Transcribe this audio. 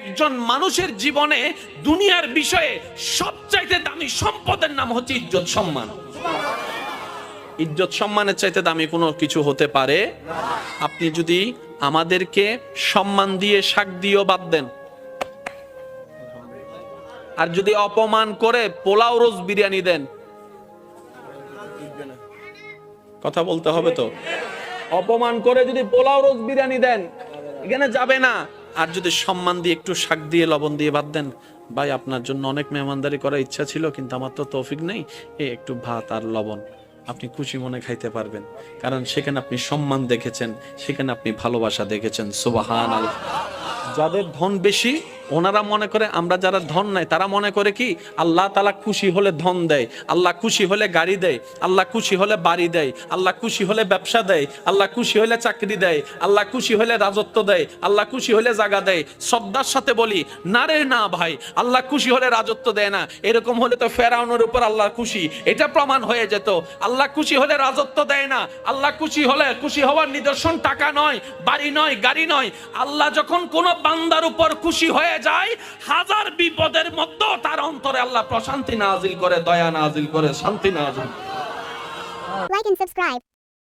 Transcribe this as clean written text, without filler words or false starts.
একজন মানুষের জীবনে দুনিয়ার বিষয়ে সবচাইতে দামি সম্পদের নাম হচ্ছে ইজ্জত সম্মান। ইজ্জত সম্মানের চাইতে দামি কোনো কিছু হতে পারে? আপনি যদি আমাদেরকে সম্মান দিয়ে শাক দিয়েও বাদ দেন, আর যদি অপমান করে পোলাও রোজ বিরিয়ানি দেন, কথা বলতে হবে তো, অপমান করে যদি পোলাও রোজ বিরিয়ানি দেন এখানে যাবে না। আর যদি সম্মান দিয়ে একটু শাক দিয়ে লবণ দিয়ে বাদ দেন, ভাই আপনার জন্য অনেক মেহমানদারি করার ইচ্ছা ছিল কিন্তু আমার তো তৌফিক নেই, একটু ভাত আর লবণ, আপনি খুশি মনে খাইতে পারবেন, কারণ সেখানে আপনি সম্মান দেখেছেন, সেখানে আপনি ভালোবাসা দেখেছেন। সুবহানাল্লাহ। যাদের ধন বেশি ওনারা মনে করে, আমরা যারা ধন নাই তারা মনে করে কি আল্লাহ তাআলা খুশি হলে ধন দেয়, আল্লাহ খুশি হলে গাড়ি দেয়, আল্লাহ খুশি হলে বাড়ি দেয়, আল্লাহ খুশি হলে ব্যবসা দেয়, আল্লাহ খুশি হলে চাকরি দেয়, আল্লাহ খুশি হলে রাজত্ব দেয়, আল্লাহ খুশি হলে জায়গা দেয়। শ্রদ্ধার সাথে বলি, না রে না ভাই, আল্লাহ খুশি হলে রাজত্ব দেয় না। এরকম হলে তো ফেরাউনের উপর আল্লাহ খুশি, এটা প্রমাণ হয়ে যেত। আল্লাহ খুশি হলে রাজত্ব দেয় না। আল্লাহ খুশি হলে, খুশি হওয়ার নিদর্শন টাকা নয়, বাড়ি নয়, গাড়ি নয়। আল্লাহ যখন কোন বান্দার উপর খুশি হয়ে যায়, হাজার বিপদের মধ্যে তার অন্তরে আল্লাহ প্রশান্তি নাজিল করে, দয়া নাজিল করে, শান্তি নাজিল। Like and subscribe.